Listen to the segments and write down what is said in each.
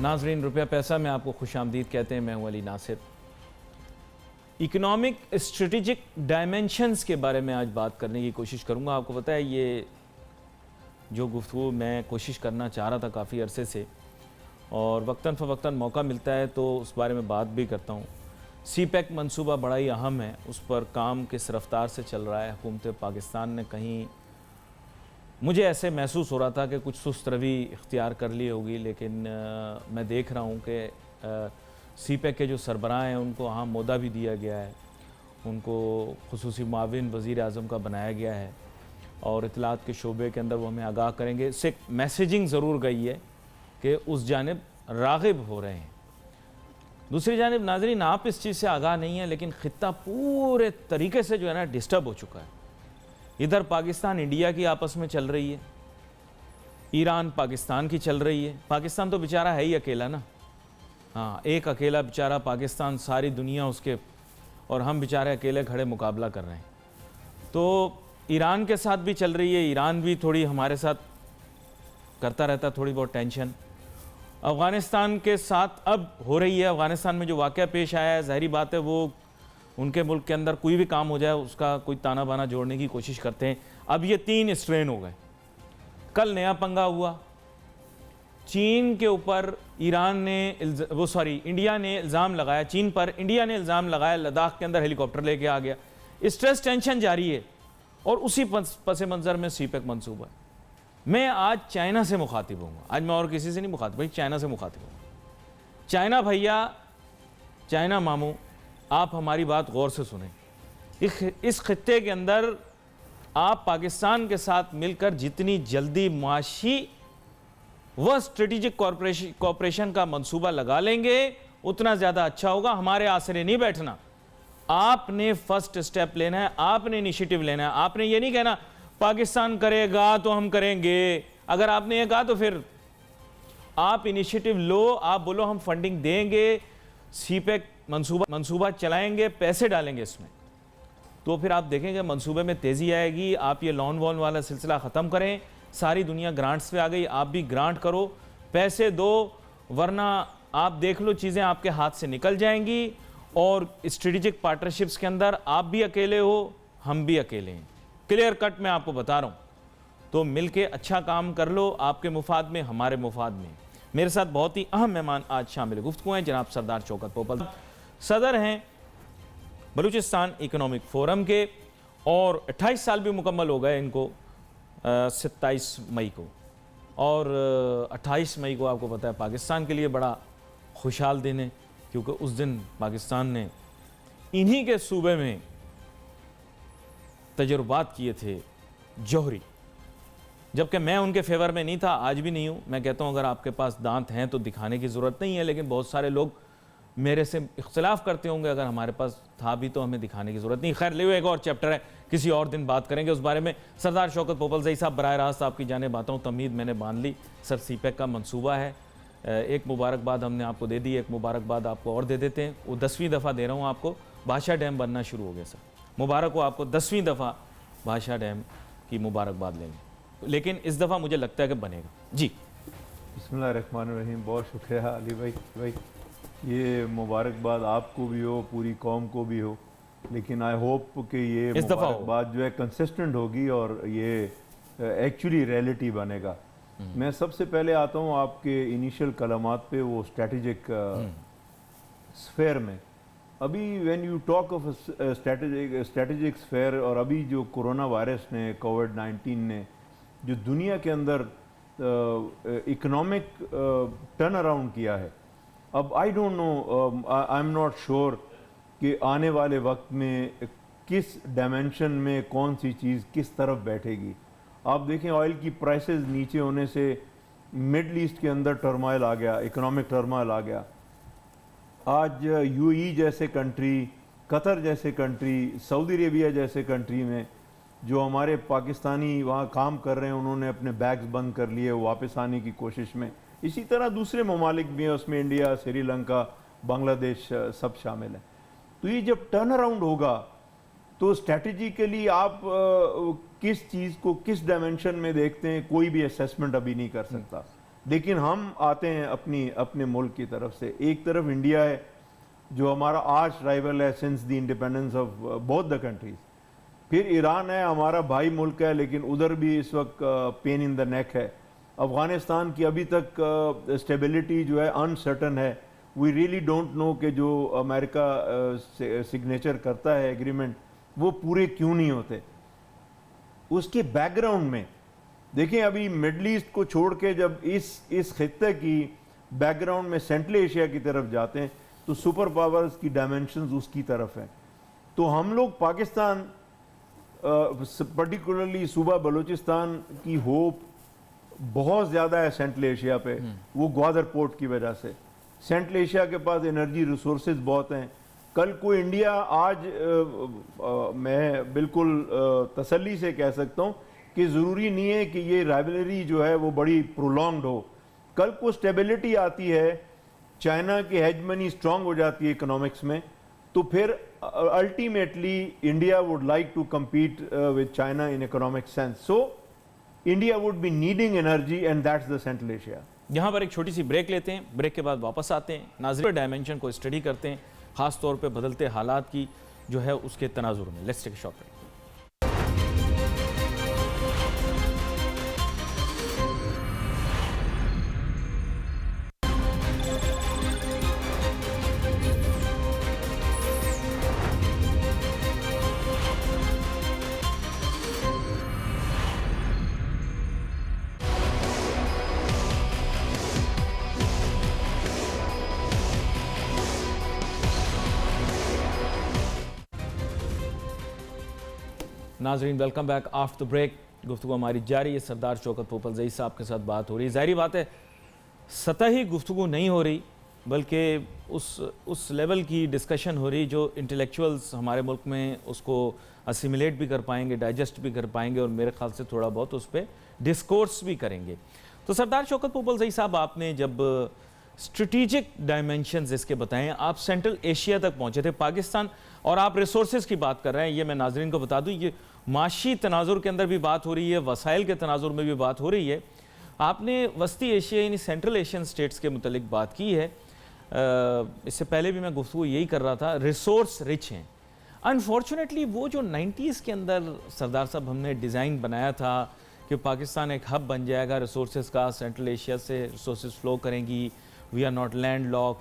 नाजरीन रुपया पैसा में आपको खुशामदीद कहते हैं। मैं हूं Ali Nasir. Economic strategic dimensions के बारे में आज बात करने की कोशिश करूंगा। आपको पता है ये जो गुफ्तगू मैं कोशिश करना चाह रहा था काफ़ी अरसे से, और वक्तन फ़वक्तन मौका मिलता है तो उस बारे में बात भी करता हूँ। CPEC मंसूबा बड़ा ही अहम है, उस पर काम किस रफ्तार से चल रहा है। हुकूमत पाकिस्तान ने कहीं, मुझे ऐसे महसूस हो रहा था कि कुछ सुस्त रवि इख्तियार कर ली होगी, लेकिन मैं देख रहा हूँ कि CPEC के जो सरबराह हैं उनको अहम मोहदा भी दिया गया है, उनको खुसूसी मुआविन वज़ीर आज़म का बनाया गया है और इत्तलात के शोबे के अंदर वो हमें आगाह करेंगे। इससे मैसेजिंग ज़रूर गई है कि उस जानिब राग़िब हो रहे हैं। दूसरी जानिब नाज़रीन, आप इस चीज़ से आगाह नहीं है, लेकिन ख़ित्ता पूरे तरीके से जो है ना डिस्टर्ब हो चुका है। इधर पाकिस्तान इंडिया की आपस में चल रही है, ईरान पाकिस्तान की चल रही है। पाकिस्तान तो बेचारा है ही अकेला ना, हाँ, एक अकेला बेचारा पाकिस्तान, सारी दुनिया उसके, और हम बेचारे अकेले खड़े मुकाबला कर रहे हैं। तो ईरान के साथ भी चल रही है, ईरान भी थोड़ी हमारे साथ करता रहता थोड़ी बहुत टेंशन। अफ़गानिस्तान के साथ अब हो रही है। अफ़गानिस्तान में जो वाक़या पेश आया है, ज़ाहिरी बात है वो उनके मुल्क के अंदर कोई भी काम हो जाए उसका कोई ताना बाना जोड़ने की कोशिश करते हैं। अब ये 3 स्ट्रेन हो गए। कल नया पंगा हुआ, चीन के ऊपर इंडिया ने इल्ज़ाम लगाया, चीन पर इंडिया ने इल्ज़ाम लगाया लद्दाख के अंदर हेलीकॉप्टर लेके आ गया। स्ट्रेस टेंशन जारी है और उसी पस मंज़र में CPEC मंसूबा है। मैं आज चाइना से मुखातिब हूँ, आज मैं और किसी से नहीं मुखातिब, भाई चाइना से मुखातिब हूँ। चाइना भैया, चाइना मामू, आप हमारी बात गौर से सुनें। इस खित्ते के अंदर आप पाकिस्तान के साथ मिलकर जितनी जल्दी मुआशी व स्ट्रेटेजिक कॉरपोरेशन का मंसूबा लगा लेंगे उतना ज़्यादा अच्छा होगा। हमारे आसरे नहीं बैठना, आपने फर्स्ट स्टेप लेना है, आपने इनिशिएटिव लेना है। आपने ये नहीं कहना पाकिस्तान करेगा तो हम करेंगे। अगर आपने ये कहा तो फिर आप इनिशिएटिव लो, आप बोलो हम फंडिंग देंगे, CPEC मंसूबा चलाएंगे, पैसे डालेंगे इसमें, तो फिर आप देखेंगे मंसूबे में तेज़ी आएगी। आप ये लॉन वॉन वाला सिलसिला ख़त्म करें। सारी दुनिया ग्रांट्स पे आ गई, आप भी ग्रांट करो, पैसे दो, वरना आप देख लो चीज़ें आपके हाथ से निकल जाएंगी। और स्ट्रेटेजिक पार्टनरशिप्स के अंदर आप भी अकेले हो, हम भी अकेले हैं। क्लियर कट मैं आपको बता रहा हूँ। तो मिलके अच्छा काम कर लो, आपके मुफाद में, हमारे मुफाद में। मेरे साथ बहुत ही अहम मेहमान आज शामिल गुफ्तगू हैं। जनाब सरदार शौकत पोपल सदर हैं बलूचिस्तान इकोनॉमिक फोरम के, और 28 साल भी मुकम्मल हो गए इनको 27 मई को। और 28 मई को आपको पता है पाकिस्तान के लिए बड़ा खुशहाल दिन है, क्योंकि उस दिन पाकिस्तान ने इन्हीं के सूबे में तजुर्बात किए थे जौहरी, जबकि मैं उनके फेवर में नहीं था, आज भी नहीं हूँ। मैं कहता हूँ अगर आपके पास दांत हैं तो दिखाने की ज़रूरत नहीं है, लेकिन बहुत सारे लोग मेरे से इख्तिलाफ करते होंगे। अगर हमारे पास था भी तो हमें दिखाने की ज़रूरत नहीं। खैर, ले एक और चैप्टर है, किसी और दिन बात करेंगे उस बारे में। सरदार शौकत पोपल ज़ई साहब, बराह रास्त आपकी जानिब आता हूँ। तमीद मैंने बांध ली सर, CPEC का मंसूबा है, एक मुबारकबाद हमने आपको दे दी, एक मुबारकबाद आपको और दे देते हैं। वो 10वीं दफ़ा दे रहा हूँ आपको, बादशाह डैम बनना शुरू हो गया सर, मुबारक हो आपको। 10वीं दफ़ा बादशाह डैम की मुबारकबाद लेंगे, लेकिन इस दफ़ा मुझे लगता है कि बनेगा। जी बिस्मिल्लाहिर्रहमानिर्रहीम। बहुत शुक्रिया अली भाई, ये मुबारकबाद आपको भी हो, पूरी कौम को भी हो, लेकिन आई होप कि ये मुबारकबाद जो है कंसिस्टेंट होगी और ये एक्चुअली रियलिटी बनेगा। मैं सबसे पहले आता हूँ आपके इनिशियल कलमात पे, वो स्ट्रेटेजिक स्फेयर में। अभी when you talk of strategic sphere, और अभी जो कोरोना वायरस ने, कोविड-19 ने जो दुनिया के अंदर इकोनॉमिक टर्न अराउंड किया है, अब आई don't no, I am not sure कि आने वाले वक्त में किस डायमेंशन में कौन सी चीज़ किस तरफ बैठेगी। आप देखें ऑयल की प्राइसेस नीचे होने से मिडल ईस्ट के अंदर टर्माइल आ गया, इकोनॉमिक टर्माइल आ गया। आज UAE जैसे कंट्री, कतर जैसे कंट्री, सऊदी अरेबिया जैसे कंट्री में जो हमारे पाकिस्तानी वहाँ काम कर रहे हैं, उन्होंने अपने बैग्स बंद कर लिए वापस आने की कोशिश में। इसी तरह दूसरे ममालिक भी हैं, उसमें इंडिया, श्रीलंका, बांग्लादेश सब शामिल हैं। तो ये जब टर्न अराउंड होगा तो स्ट्रैटेजिकली आप किस चीज़ को किस डायमेंशन में देखते हैं, कोई भी असेसमेंट अभी नहीं कर सकता। लेकिन हम आते हैं अपने मुल्क की तरफ से। एक तरफ इंडिया है जो हमारा आर्च राइवल है since the independence of both the countries, फिर ईरान है हमारा भाई मुल्क है, लेकिन उधर भी इस वक्त पेन इन द नेक है। अफ़गानिस्तान की अभी तक स्टेबिलिटी जो है अनसर्टन है। वी रियली डोंट नो कि जो अमेरिका सिग्नेचर करता है एग्रीमेंट वो पूरे क्यों नहीं होते। उसके बैकग्राउंड में देखें, अभी मिडल ईस्ट को छोड़ के जब इस खित्ते की बैकग्राउंड में सेंट्रल एशिया की तरफ जाते हैं तो सुपर पावर्स की डायमेंशंस उसकी तरफ है। तो हम लोग पाकिस्तान पर्टिकुलरली सूबा बलूचिस्तान की होप बहुत ज़्यादा है सेंट्रल एशिया पे, वो ग्वादर पोर्ट की वजह से। सेंट्रल एशिया के पास एनर्जी रिसोर्सेज बहुत हैं। कल को इंडिया आज मैं बिल्कुल तसल्ली से कह सकता हूँ कि ज़रूरी नहीं है कि ये राइवलरी जो है वो बड़ी प्रोलॉन्ग्ड हो। कल को स्टेबिलिटी आती है, चाइना की हेजमनी स्ट्रांग हो जाती है इकोनॉमिक्स में, तो फिर ultimately India would like to compete with China in economic sense. So India would be needing energy and that's the Central Asia. यहाँ पर एक छोटी सी ब्रेक लेते हैं, ब्रेक के बाद वापस आते हैं, नाज़रीन डायमेंशन को स्टडी करते हैं, खास तौर पे बदलते हालात की जो है उसके तनाजुर में। Let's take a short break. नाजरीन welcome back after the break. गुफ्तगू हमारी जारी है, सरदार शौकत पोपलजई साहब के साथ बात हो रही है। ज़ाहिर बात है सतही गुफ्तगू नहीं हो रही, बल्कि उस लेवल की डिस्कशन हो रही जो इंटेलेक्चुअल्स हमारे मुल्क में उसको असिमिलेट भी कर पाएंगे, डाइजेस्ट भी कर पाएंगे और मेरे ख्याल से थोड़ा बहुत उस पर डिस्कोर्स भी करेंगे। तो सरदार शौकत पोपलजई साहब, आपने जब स्ट्रेटिजिक डायमेंशंस इसके बताएं, आप सेंट्रल एशिया तक पहुंचे थे, पाकिस्तान, और आप रिसोर्सेज की बात कर रहे हैं। ये मैं नाजरीन को बता दूं, ये माशी तनाजुर के अंदर भी बात हो रही है, वसाइल के तनाजुर में भी बात हो रही है। आपने वस्ती एशिया यानी सेंट्रल एशियन स्टेट्स के मुतलिक बात की है। इससे पहले भी मैं गुफ्तगू यही कर रहा था, रिसोर्स रिच हैं। अनफॉर्चुनेटली वो जो 90s के अंदर सरदार साहब हमने डिज़ाइन बनाया था कि पाकिस्तान एक हब बन जाएगा रिसोर्सेज का, सेंट्रल एशिया से रिसोर्सेज फ्लो करेंगी, we are not land lock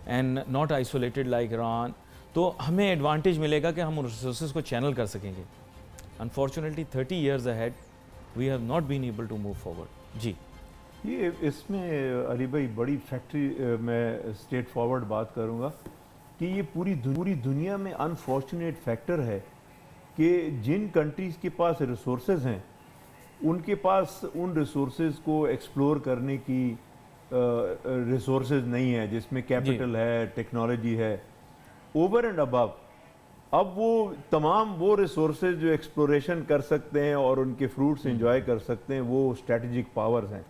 and not isolated like Iran, तो हमें एडवांटेज मिलेगा कि हम उन रिसोर्सेज को चैनल कर सकेंगे। Unfortunately 30 years ahead we have not been able to move forward. जी, ये इसमें अली भाई बड़ी फैक्ट्री मैं स्ट्रेट फॉरवर्ड बात करूँगा कि ये पूरी दुनिया में अनफॉर्चुनेट फैक्टर है कि जिन कंट्रीज़ के पास रिसोर्सेज हैं उनके पास उन रिसोर्सेज को एक्सप्लोर करने की रिसोर्सेज नहीं है, जिसमें कैपिटल है, टेक्नोलॉजी है, ओवर एंड अबव। अब वो तमाम वो रिसोर्सेज जो एक्सप्लोरेशन कर सकते हैं और उनके फ्रूट्स एंजॉय कर सकते हैं, वो स्ट्रेटजिक पावर्स हैं,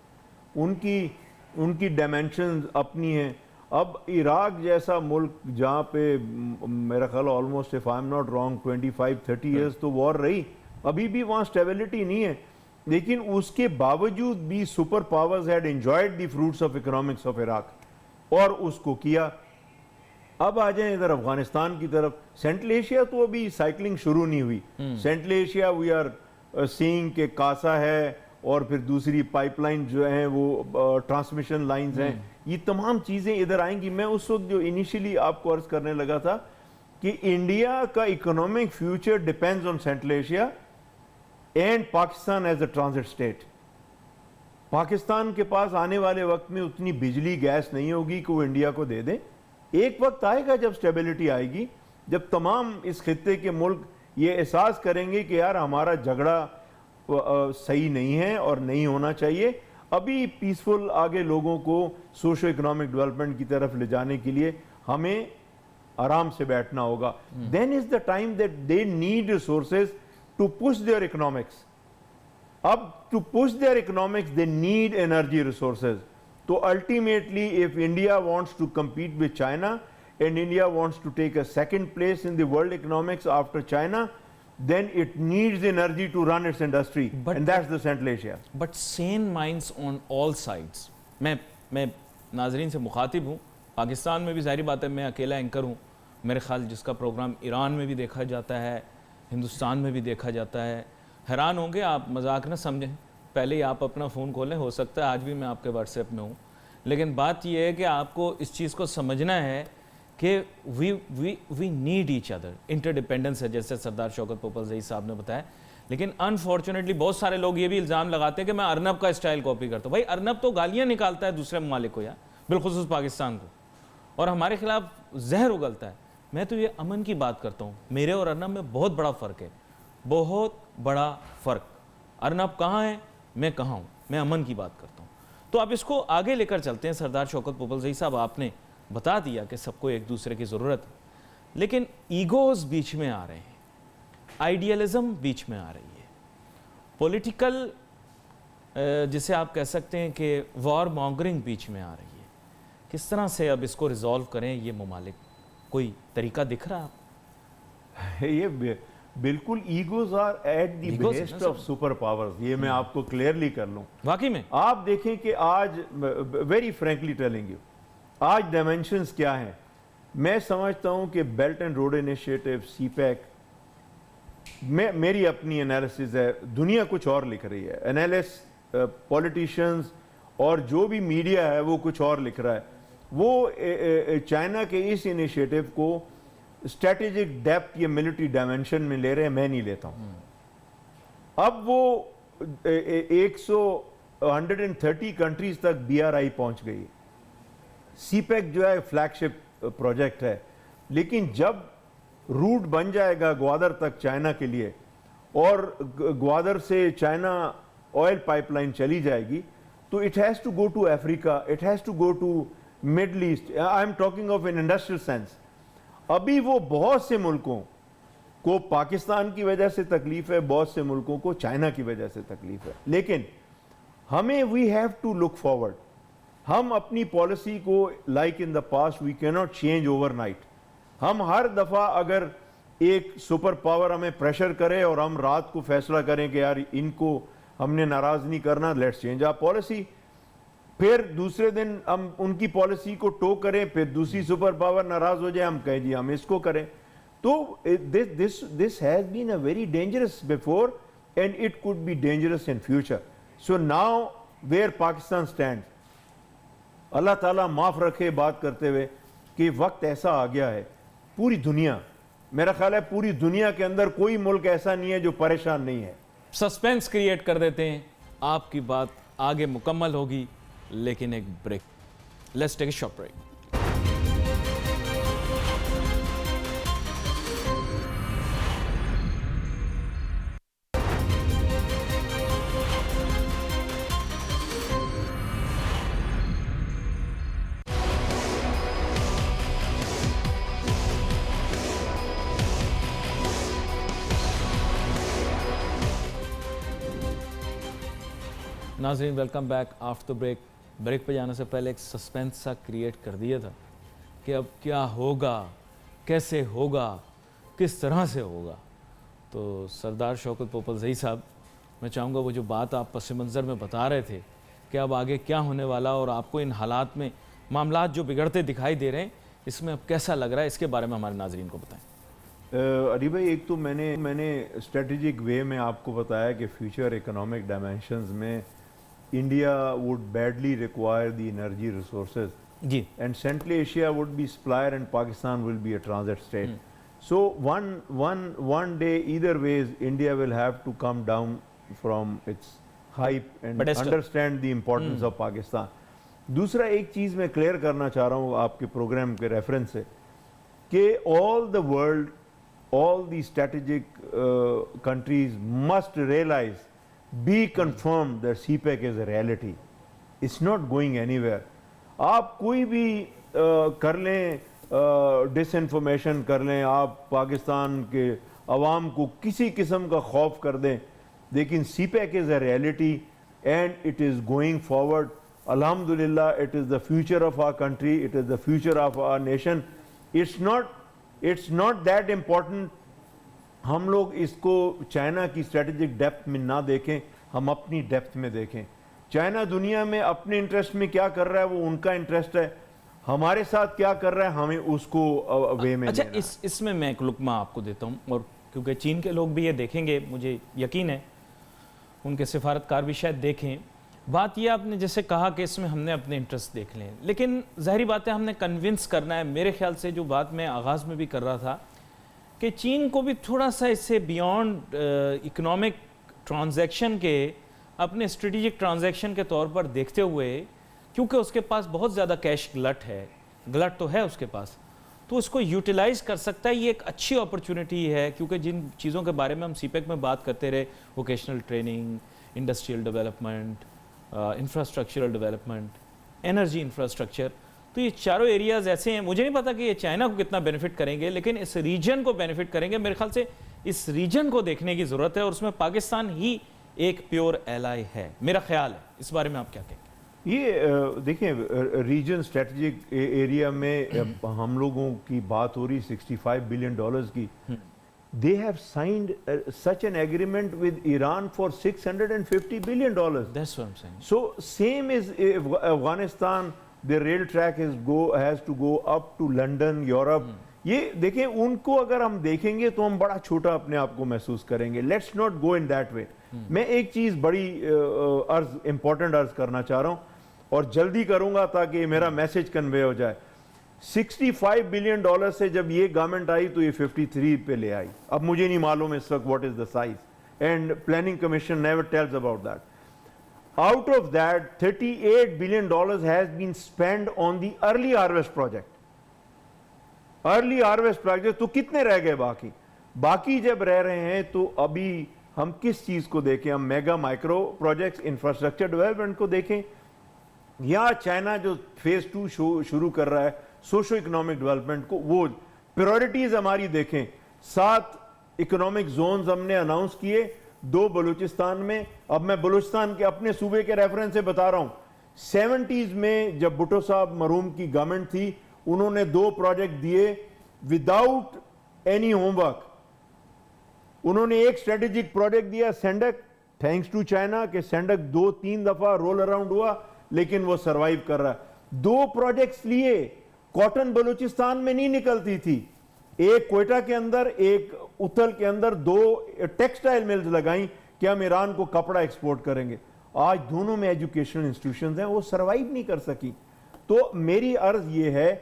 उनकी डायमेंशंस अपनी हैं। अब इराक जैसा मुल्क जहाँ पे मेरा ख्याल almost if I am not wrong 25-30 years तो वॉर रही, अभी भी वहाँ स्टेबिलिटी नहीं है, लेकिन उसके बावजूद भी super powers had enjoyed the fruits of economics of Iraq और उसको किया। अब आ जाए इधर अफगानिस्तान की तरफ। सेंट्रल एशिया तो अभी साइकिलिंग शुरू नहीं हुई। Central Asia we are seeing के कासा है और फिर दूसरी पाइपलाइन जो है वो ट्रांसमिशन लाइंस हैं, ये तमाम चीज़ें इधर आएंगी। मैं उस वक्त जो इनिशियली आपको अर्ज करने लगा था कि इंडिया का economic future depends on central Asia and Pakistan as a transit state. Pakistan के पास आने वाले वक्त में उतनी बिजली गैस नहीं होगी कि वो इंडिया को दे दें। एक वक्त आएगा जब स्टेबिलिटी आएगी, जब तमाम इस खित्ते के मुल्क ये एहसास करेंगे कि यार हमारा झगड़ा सही नहीं है और नहीं होना चाहिए। अभी पीसफुल आगे लोगों को सोशो इकोनॉमिक डेवलपमेंट की तरफ ले जाने के लिए हमें आराम से बैठना होगा। Then is the time that they need resources to push their economics. Up to push their economics, they need energy resources. So ultimately, if India wants to compete with China and India wants to take a second place in the world economics after China, then it needs energy to run its industry, and that's the Central Asia. But sane minds on all sides मैं नाजरीन से मुखातिब हूँ, पाकिस्तान में भी ज़ाहिर बात है मैं अकेला एंकर हूँ, मेरे ख्याल जिसका प्रोग्राम ईरान में भी देखा जाता है, हिंदुस्तान में भी देखा जाता है। हैरान होंगे आप, मजाक न समझें, पहले ही आप अपना फ़ोन खोलें, हो सकता है आज भी मैं आपके व्हाट्सएप में हूँ, लेकिन बात यह है कि आपको इस चीज़ को समझना है कि we need each other, interdependence है, जैसे सरदार शौकत पोपलज़ई साहब ने बताया। लेकिन अनफॉर्चुनेटली बहुत सारे लोग ये भी इल्ज़ाम लगाते हैं कि मैं अर्नब का स्टाइल कॉपी करता हूँ। भाई अर्नब तो गालियाँ निकालता है दूसरे ममालिक को, यार बिलखुसूस पाकिस्तान को, और हमारे खिलाफ जहर उगलता है। मैं तो ये अमन की बात करता हूँ, मेरे और अर्नब में बहुत बड़ा फ़र्क है, बहुत बड़ा फ़र्क। अर्नब कहाँ है, मैं कहाँ हूँ, मैं अमन की बात करता हूँ। तो अब इसको आगे लेकर चलते हैं। सरदार शौकत पोपलज़ई साहब, आपने बता दिया कि सबको एक दूसरे की ज़रूरत है, लेकिन ईगोज़ बीच में आ रहे हैं, आइडियलिज़म बीच में आ रही है, पॉलिटिकल जिसे आप कह सकते हैं कि वॉर मॉन्गरिंग बीच में आ रही है। किस तरह से अब इसको रिजॉल्व करें ये ममालिक, कोई तरीका दिख रहा है? ये बिल्कुल egos are at the best of super powers, ये मैं आपको क्लियरली कर लूं। वाकई में आप देखें कि आज, वेरी फ्रैंकली टेलिंग यू, आज डायमेंशंस क्या हैं। मैं समझता हूं कि belt and road initiative, CPEC, मेरी अपनी एनालिसिस है, दुनिया कुछ और लिख रही है, एनालिस्ट, पॉलिटिशियंस और जो भी मीडिया है वो कुछ और लिख रहा है। वो चाइना के इस इनिशिएटिव को स्ट्रेटेजिक डेप्थ या मिलिट्री डायमेंशन में ले रहे हैं, मैं नहीं लेता हूं। अब वो 130 कंट्रीज तक BRI पहुंच गई। सीपैक जो है फ्लैगशिप प्रोजेक्ट है, लेकिन जब रूट बन जाएगा ग्वादर तक चाइना के लिए, और ग्वादर से चाइना ऑयल पाइपलाइन चली जाएगी, तो it has to go to Africa, it has to go to middle east. I am talking of in industrial sense. अभी वो बहुत से मुल्कों को पाकिस्तान की वजह से तकलीफ है, बहुत से मुल्कों को चाइना की वजह से तकलीफ है, लेकिन हमें we have to look forward. हम अपनी पॉलिसी को, like in the past, we can not change overnight. हम हर दफ़ा अगर एक सुपर पावर हमें प्रेशर करे और हम रात को फैसला करें कि यार इनको हमने नाराज़ नहीं करना, लेट्स चेंज आवर पॉलिसी, फिर दूसरे दिन हम उनकी पॉलिसी को टो करें, फिर दूसरी सुपर पावर नाराज़ हो जाए, हम कहें जी हम इसको करें। तो this has been a very dangerous before and it could be dangerous in future. So now where Pakistan stand, अल्लाह ताला माफ़ रखे बात करते हुए, कि वक्त ऐसा आ गया है, पूरी दुनिया, मेरा ख्याल है पूरी दुनिया के अंदर कोई मुल्क ऐसा नहीं है जो परेशान नहीं है। सस्पेंस क्रिएट कर देते हैं, आपकी बात आगे मुकम्मल होगी, लेकिन एक break. Let's take a short break. नाज़रीन, welcome back after break. Break पे जाने से पहले एक सस्पेंस सा क्रिएट कर दिया था कि अब क्या होगा, कैसे होगा, किस तरह से होगा। तो सरदार शौकत पोपलज़ई साहब, मैं चाहूँगा वो जो बात आप पस मंज़र में बता रहे थे कि अब आगे क्या होने वाला, और आपको इन हालात में मामलात जो बिगड़ते दिखाई दे रहे हैं, इसमें अब कैसा लग रहा है, इसके बारे में हमारे नाज़रीन को बताएं। अली भाई, एक तो मैंने स्ट्रेटेजिक वे में आपको बताया कि फ्यूचर इकोनॉमिक डायमेंशंस में India would badly require the energy resources, and Central Asia would be supplier and Pakistan will be a transit state. So one day, either ways, India will have to come down from its hype and understand the importance of Pakistan. दूसरा एक चीज़ मैं clear करना चाह रहा हूँ आपके programme के reference से, कि all the world, all the strategic countries must realize, be confirmed that CPEC is a reality. It's not going anywhere. आप कोई भी कर लें, डिसइंफॉर्मेशन कर लें, आप पाकिस्तान के अवाम को किसी किस्म का खौफ कर दें, लेकिन CPEC is a reality and it is going forward. Alhamdulillah, it is the future of our country, it is the future of our nation. It's not that important हम लोग इसको चाइना की स्ट्रेटेजिक डेप्थ में ना देखें, हम अपनी depth में देखें। चाइना दुनिया में अपने इंटरेस्ट में क्या कर रहा है वो उनका इंटरेस्ट है, हमारे साथ क्या कर रहा है हमें उसको वे में अच्छा, लेना। इसमें मैं एक लुकमा आपको देता हूँ, और क्योंकि चीन के लोग भी ये देखेंगे, मुझे यकीन है उनके सिफारतकार भी शायद देखें। बात ये आपने जैसे कहा कि इसमें हमने अपने इंटरेस्ट देख लें, लेकिन ज़ाहिरी बात है हमने कन्विंस करना है। मेरे ख्याल से जो बात मैं आगाज़ में भी कर रहा था कि चीन को भी थोड़ा सा इससे बियॉन्ड इकोनॉमिक ट्रांजैक्शन के, अपने स्ट्रेटेजिक ट्रांजैक्शन के तौर पर देखते हुए, क्योंकि उसके पास बहुत ज़्यादा कैश गलट तो है उसके पास, तो उसको यूटिलाइज़ कर सकता है। ये एक अच्छी अपॉर्चुनिटी है, क्योंकि जिन चीज़ों के बारे में हम सीपेक में बात करते रहे, vocational training, industrial development, infrastructural development, energy infrastructure, तो ये चारों एरियाज़ ऐसे हैं। मुझे नहीं पता कि ये चाइना को कितना बेनिफिट करेंगे, लेकिन इस रीजन को बेनिफिट करेंगे। मेरे ख्याल से इस रीजन को देखने की ज़रूरत है, और उसमें पाकिस्तान ही एक प्योर एलाई है, मेरा ख्याल है। इस बारे में आप क्या कहेंगे? ये देखिए, रीजन स्ट्रेटजिक एरिया में हम लोगों की बात हो रही $65 बिलियन की। They have signed such an agreement with Iran for $650 billion. That's what I'm saying. So same is Afghanistan, the rail track has to go up to London, Europe. ये देखें, उनको अगर हम देखेंगे तो हम बड़ा छोटा अपने आप को महसूस करेंगे। Let's not go in that way. मैं एक चीज बड़ी इंपॉर्टेंट अर्ज करना चाह रहा हूं, और जल्दी करूंगा ताकि मेरा मैसेज कन्वे हो जाए। $65 बिलियन से जब ये गवर्नमेंट आई तो ये 53 पे ले आई। अब मुझे नहीं मालूम इस वक्त what is the size, and planning commission never tells about that. Out of that $38 billion has been spend on the early harvest project. Early harvest project तो कितने रह गए बाकी जब रह रहे हैं तो अभी हम किस चीज को देखें? हम mega micro projects, infrastructure development को देखें, या चाइना जो फेज 2 शुरू कर रहा है सोशो इकोनॉमिक डेवलपमेंट को, वो प्रायोरिटीज हमारी देखें। 7 इकोनॉमिक जोन्स हमने अनाउंस किए, 2 बलूचिस्तान में। अब मैं बलूचिस्तान के अपने सूबे के रेफरेंस से बता रहा हूं। 70s में जब भुट्टो साहब मरूम की गवर्नमेंट थी, उन्होंने 2 प्रोजेक्ट दिए विदाउट एनी होमवर्क। उन्होंने एक स्ट्रेटेजिक प्रोजेक्ट दिया सेंडक, थैंक्स टू चाइना के सेंडक 2-3 दफा रोल अराउंड हुआ, लेकिन वो सरवाइव कर रहा है। 2 प्रोजेक्ट्स लिए, कॉटन बलूचिस्तान में नहीं निकलती थी, एक क्वेटा के अंदर, एक उथल के अंदर 2 टेक्सटाइल मिल्स लगाई कि हम ईरान को कपड़ा एक्सपोर्ट करेंगे। आज दोनों में एजुकेशनल इंस्टीट्यूशंस हैं, वो सरवाइव नहीं कर सकी। तो मेरी अर्ज ये है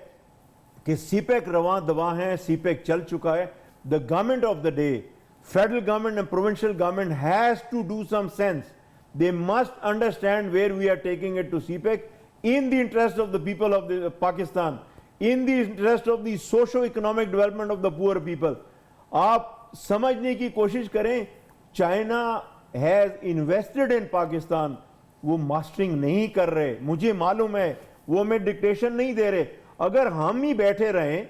कि सीपेक रवां दवा है, सीपेक चल चुका है। The government of the day, federal government and provincial government has to do some sense. They must understand where we are taking it to CPEC in the interest of the people of Pakistan, in the interest of the socio-economic development of the poor people. आप समझने की कोशिश करें, China has invested in Pakistan, वो mastering नहीं कर रहे, मुझे मालूम है, वो हमें डिक्टेशन नहीं दे रहे। अगर हम ही बैठे रहें,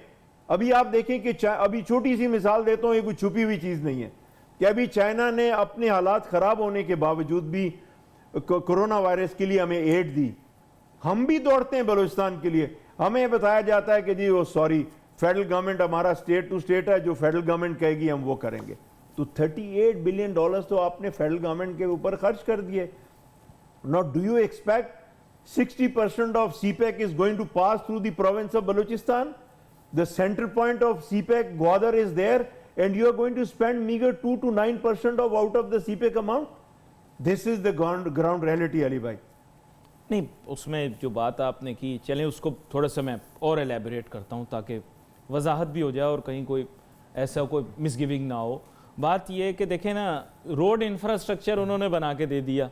अभी आप देखें कि अभी छोटी सी मिसाल देता हूं, ये कोई छुपी हुई चीज नहीं है कि अभी चाइना ने अपने हालात खराब होने के बावजूद भी कोरोना वायरस के लिए हमें एड दी। हम भी दौड़ते हैं बलूचिस्तान के लिए, हमें बताया जाता है कि जी वो सॉरी, फेडरल गवर्नमेंट हमारा स्टेट टू स्टेट है, जो फेडरल गवर्नमेंट कहेगी हम वो करेंगे। तो $38 बिलियन तो आपने फेडरल गवर्नमेंट के ऊपर खर्च कर दिए। Now do you expect 60% of CPEC is going to pass through the province of Balochistan? The centre point of CPEC Gwadar is there, and you are going to spend meager 2 to 9% of out of the CPEC amount. This is the ground reality, Ali भाई। नहीं, उसमें जो बात आपने की, चलें उसको थोड़ा सा मैं और एलैबोरेट करता हूँ ताकि वजाहत भी हो जाए और कहीं कोई ऐसा कोई मिसगिविंग ना हो। बात ये है कि देखें ना, रोड इंफ्रास्ट्रक्चर उन्होंने बना के दे दिया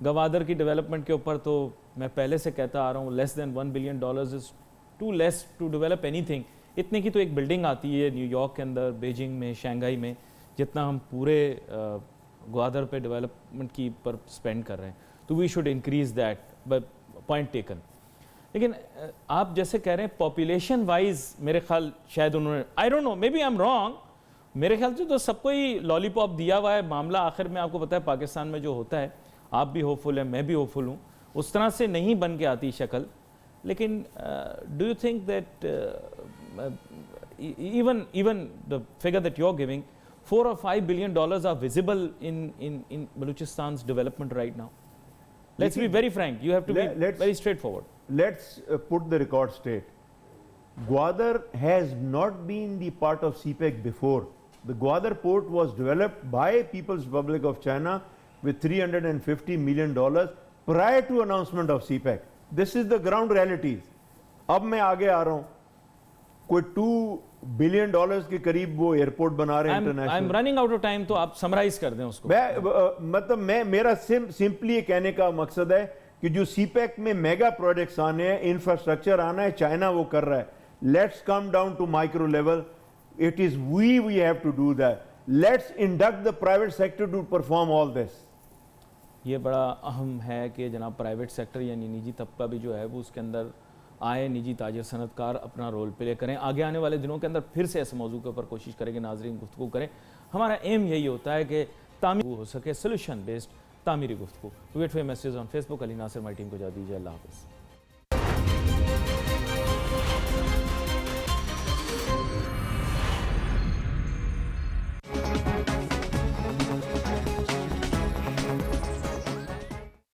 गवादर की डेवलपमेंट के ऊपर। तो मैं पहले से कहता आ रहा हूँ, less than $1 billion is too less to develop anything. इतने की तो एक बिल्डिंग आती है न्यूयॉर्क के अंदर, बीजिंग में, शंघाई में, जितना हम पूरे ग्वादर पे डेवलपमेंट की पर स्पेंड कर रहे हैं। तो we should increase that, but point taken. लेकिन आप जैसे कह रहे हैं पॉपुलेशन वाइज, मेरे ख्याल शायद उन्होंने, I don't know, maybe I am wrong, मेरे ख्याल से तो सबको ही लॉलीपॉप दिया हुआ है मामला। आखिर में आपको पता है पाकिस्तान में जो होता है, आप भी होपफुल हैं, मैं भी होपफुल हूँ, उस तरह से नहीं बन के आती शक्ल। लेकिन do you think that even the figure that you're giving, $4 or $5 billion are visible in Balochistan development right now? Let's be very frank. You have to be very straightforward. Let's put the record straight. Gwadar has not been the part of CPEC before. The Gwadar port was developed by People's Republic of China with $350 million prior to announcement of CPEC. This is the ground realities. अब मैं आगे आ रहा हूँ, कोई $2 billion के करीब वो airport बना रहे हैं international. I'm running out of time, तो आप समराइज कर दें उसको। मैं मेरा सिंपली ये कहने का मकसद है कि जो सीपैक में मेगा प्रोजेक्ट्स आने हैं, इंफ्रास्ट्रक्चर आना है, चाइना वो कर रहा है। Let's come down to micro level, it is we have to do that, let's induct the private sector to perform all this. ये बड़ा अहम है कि जनाब प्राइवेट सेक्टर यानी निजी तबका भी जो है वो उसके अंदर आए, निजी ताजर सनतकार अपना रोल प्ले करें। आगे आने वाले दिनों के अंदर फिर से ऐसे मौजू के ऊपर कोशिश करेंगे, नाजरीन गुफ्तगू करें। हमारा एम यही होता है कि तामीर हो सके, सोल्यूशन बेस्ड तामीरी गुफ्तगू। Wait for message on Facebook. Ali Nasir my team को जा दीजिए। अल्लाह हाफ़िज़।